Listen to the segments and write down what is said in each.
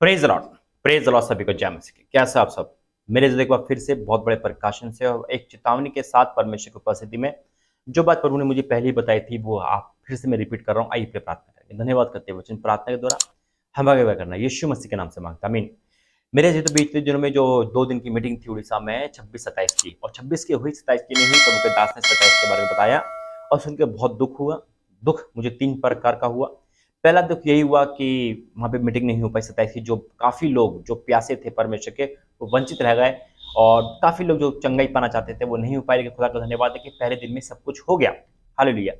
Praise Lord. Praise Lord सभी को जय मसीह की। कैसे आप सब? मेरे एक बार फिर से बहुत बड़े प्रकाशन से और एक चेतावनी के साथ परमेश्वर की उपस्थिति में जो बात प्रभु ने मुझे पहले ही बताई थी वो आप फिर से मैं रिपीट कर रहा हूँ। आइए प्रे प्रार्थना करेंगे। धन्यवाद करते हुए वचन प्रार्थना के द्वारा हम आगे बढ़ करना यीशु मसीह के नाम से मांगता, आमीन। मेरे जी तो बीते दिनों में जो 2 दिन की मीटिंग थी उड़ीसा में 26-27 की, और 26 की हुई, 27 की नहीं हुई। प्रभु के दास ने 27 के बारे में बताया और सुन के बहुत दुख हुआ। दुख मुझे 3 प्रकार का हुआ। पहला दुख यही हुआ कि वहाँ पे मीटिंग नहीं हो पाई 27 की। जो काफ़ी लोग जो प्यासे थे परमेश्वर के वो वंचित रह गए, और काफ़ी लोग जो चंगाई पाना चाहते थे वो नहीं हो पाए। लेकिन खुदा का धन्यवाद है कि पहले दिन में सब कुछ हो गया। हालेलुया।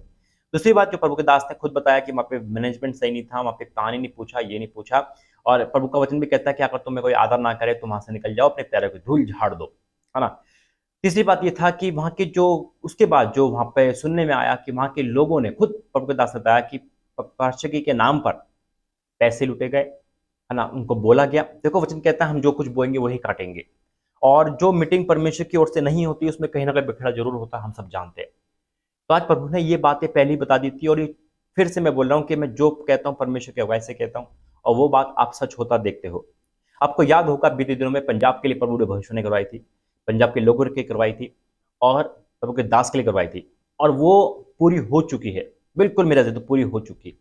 दूसरी बात जो प्रभु के दास ने खुद बताया कि वहाँ पे मैनेजमेंट सही नहीं था, वहाँ पे पानी नहीं पूछा, ये नहीं पूछा। और प्रभु का वचन भी कहता है कि अगर तुम्हें कोई आदर ना करे तो वहां से निकल जाओ, अपने पैरों की धूल झाड़ दो, है ना। तीसरी बात ये था कि वहाँ के जो उसके बाद जो वहाँ पे सुनने में आया कि वहाँ के लोगों ने खुद प्रभु के दास ने बताया कि पार्षदी के नाम पर पैसे लुटे गए, है ना। उनको बोला गया, देखो वचन कहता है हम जो कुछ बोएंगे वही काटेंगे। और जो मीटिंग परमेश्वर की ओर से नहीं होती उसमें कहीं ना कहीं बिखरा जरूर होता है, हम सब जानते हैं। तो आज प्रभु ने ये बातें पहले ही बता दी थी, और ये फिर से मैं बोल रहा हूँ कि मैं जो कहता हूँ परमेश्वर के वैसे कहता हूँ, और वो बात आप सच होता देखते हो। आपको याद होगा बीते दिनों में पंजाब के लिए प्रभु ने भविष्यवाणी करवाई थी, पंजाब के लोगों के लिए करवाई थी, और प्रभु के दास के लिए करवाई थी, और वो पूरी हो चुकी है। बिल्कुल मेरा से तो पूरी हो चुकी।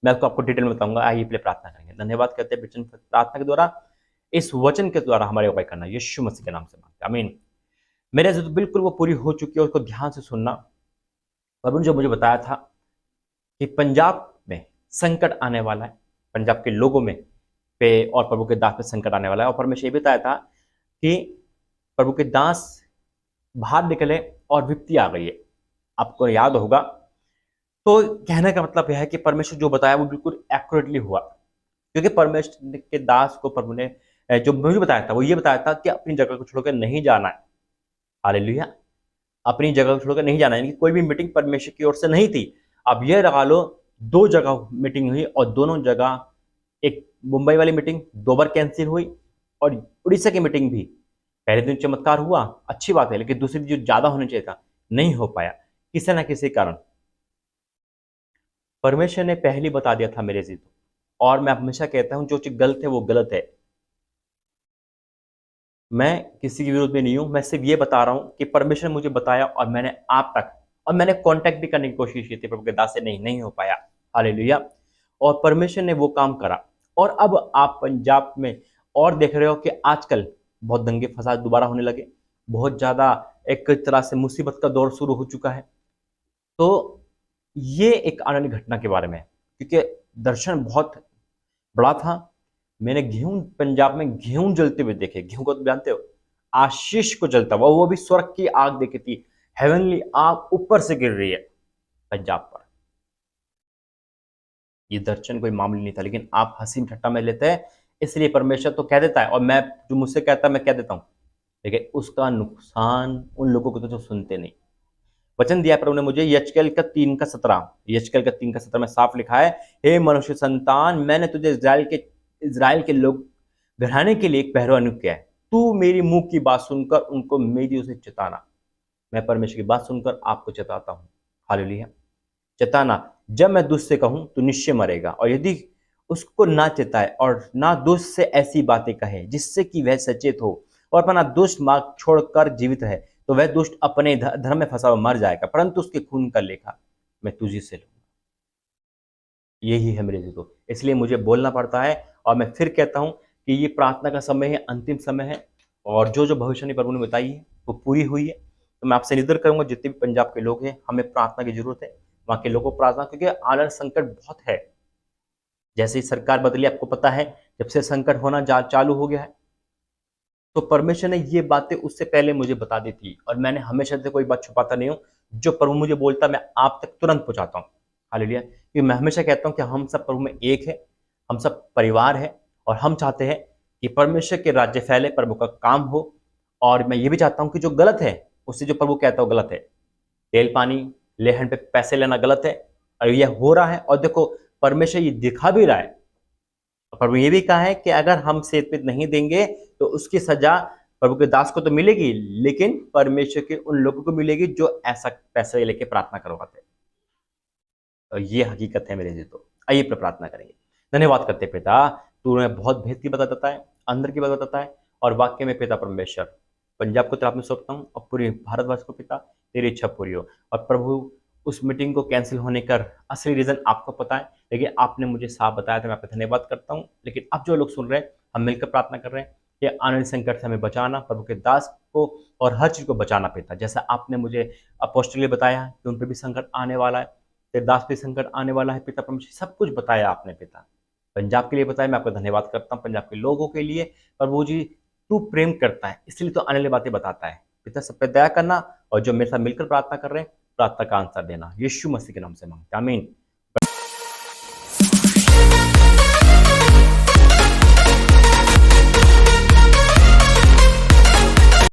मैं आपको डिटेल में बताऊंगा। आइए पहले प्रार्थना करेंगे। धन्यवाद करते हैं वचन प्रार्थना के द्वारा, इस वचन के द्वारा हमारे उपाय करना यीशु मसीह के नाम से मांगते हैं, आमीन। मेरे से तो बिल्कुल वो पूरी हो चुकी है, उसको ध्यान से सुनना। प्रभु ने जो मुझे बताया था कि पंजाब में संकट आने वाला है, पंजाब के लोगों में पे और प्रभु के दास पे संकट आने वाला है। और परमेश्वर ये भी बताया था कि प्रभु के दास बाहर निकले और विपत्ति आ गई है। आपको याद होगा। तो कहने का मतलब यह है कि परमेश्वर जो बताया वो बिल्कुल एक्यूरेटली हुआ, क्योंकि परमेश्वर के दास को प्रभु ने जो मुझे बताया था वो ये बताया था कि अपनी जगह को छोड़कर नहीं जाना है। हालेलुया। अपनी जगह को छोड़कर नहीं जाना है, यानी कि कोई भी मीटिंग परमेश्वर की ओर से नहीं थी। अब यह लगा लो 2 जगह मीटिंग हुई, और दोनों जगह, एक मुंबई वाली मीटिंग 2 बार कैंसिल हुई, और उड़ीसा की मीटिंग भी पहले दिन चमत्कार हुआ, अच्छी बात है, लेकिन दूसरी दिन जो ज्यादा होना चाहिए था नहीं हो पाया, किसी ना किसी कारण। परमेश्वर ने पहले बता दिया था मेरे जी को। और मैं हमेशा कहता हूं जो चीज गलत है वो गलत है। मैं किसी के विरोध में नहीं हूं, मैं सिर्फ ये बता रहा हूं कि परमेश्वर ने मुझे बताया, और मैंने आप तक, और मैंने कांटेक्ट भी करने की कोशिश की थी प्रभु के दास से, नहीं हो पाया। हालेलुया। और परमेश्वर ने वो काम करा। और अब आप पंजाब में और देख रहे हो कि आजकल बहुत दंगे फसाद दोबारा होने लगे, बहुत ज्यादा एक तरह से मुसीबत का दौर शुरू हो चुका है। तो ये एक आनंद घटना के बारे में है, क्योंकि दर्शन बहुत बड़ा था। मैंने गेहूं, पंजाब में गेहूं जलते हुए देखे। गेहूं को तो जानते हो, आशीष को जलता हुआ, वो भी स्वर्ग की आग देखी थी। हेवनली आग ऊपर से गिर रही है पंजाब पर। ये दर्शन कोई मामूली नहीं था, लेकिन आप हंसी ठट्टा में लेते हैं, इसलिए परमेश्वर तो कह देता है, और मैं जो मुझसे कहता है मैं कह देता हूं, लेकिन उसका नुकसान उन लोगों को तो जो सुनते नहीं। वचन दिया प्रभु ने मुझे, यचकेल का 3:17, यचकेल का 3:17 में साफ लिखा है, हे मनुष्य संतान, मैंने तुझे इज़राइल के लोग घराने के लिए एक पहरुआ नियुक्त किया है। तू मेरी मुंह की बात सुनकर उनको मेरी उसे चिताना। मैं परमेश्वर की बात सुनकर आपको चिताता हूँ। हालेलुया। चिताना, जब मैं दुष्ट से कहूं तो निश्चय मरेगा, और यदि उसको ना चिताए और ना दुष्ट से ऐसी बातें कहे जिससे कि वह सचेत हो और अपना दुष्ट मार्ग छोड़कर जीवित है, तो वह दुष्ट अपने धर्म में फंसा हुआ मर जाएगा, परंतु उसके खून का लेखा मैं तुझी से लूंगा। यही है मेरे को, इसलिए मुझे बोलना पड़ता है। और मैं फिर कहता हूं कि ये प्रार्थना का समय है, अंतिम समय है, और जो जो भविष्यवाणी प्रभु ने बताई है वो पूरी हुई है। तो मैं आपसे निवेदन करूंगा, जितने भी पंजाब के लोग हैं, हमें प्रार्थना की जरूरत है। वहां के लोगों को प्रार्थना, क्योंकि आलर संकट बहुत है। जैसे ही सरकार बदली, आपको पता है, जब से संकट होना चालू हो गया है, तो परमेश्वर ने ये बातें उससे पहले मुझे बता दी थी, और मैंने हमेशा से कोई बात छुपाता नहीं हूँ। जो प्रभु मुझे बोलता मैं आप तक तुरंत पहुंचाता हूँ। हालेलुया। क्योंकि मैं हमेशा कहता हूँ कि हम सब प्रभु में एक है, हम सब परिवार है, और हम चाहते हैं कि परमेश्वर के राज्य फैले, प्रभु का काम हो। और मैं ये भी चाहता हूँ कि जो गलत है उससे जो प्रभु कहता है वो गलत है। तेल पानी लेहन पे पैसे लेना गलत है, और यह हो रहा है, और देखो परमेश्वर ये दिखा भी रहा है। प्रभु ये भी कहा है कि अगर हम सेतपित नहीं देंगे तो उसकी सजा प्रभु के दास को तो मिलेगी, लेकिन परमेश्वर के उन लोगों को मिलेगी जो ऐसा पैसे लेके प्रार्थना करवाते हैं। तो ये हकीकत है मेरे जी। तो आइए प्रार्थना करेंगे। धन्यवाद करते पिता, तूने बहुत भेद की बात बताता है, अंदर की बात बताता है, और वाक्य में पिता परमेश्वर, पंजाब को तेरे हाथ में सौंपता हूँ और पूरे भारतवर्ष को पिता, तेरी इच्छा पूरी हो। और प्रभु, उस मीटिंग को कैंसिल होने का असली रीज़न आपको पता है, लेकिन आपने मुझे साफ बताया, तो मैं आपका धन्यवाद करता हूँ। लेकिन अब जो लोग सुन रहे हैं, हम मिलकर प्रार्थना कर रहे हैं कि आने वाले संकट से हमें बचाना, प्रभु के दास को और हर चीज़ को बचाना पिता। जैसा आपने मुझे अपोस्टली बताया कि उन पर भी संकट आने वाला है, तेरे दास पे संकट आने वाला है पिता परमेश्वर, सब कुछ बताया आपने पिता। पंजाब के लिए बताया, मैं आपका धन्यवाद करता हूँ पंजाब के लोगों के लिए। प्रभु जी, तू प्रेम करता है, इसलिए तो आने वाली बातें बताता है पिता। सब पे दया करना, और जो मेरे साथ मिलकर प्रार्थना कर रहे हैं, प्रार्थना का आंसर देना, यीशु मसीह के नाम से मांगते हैं, आमीन।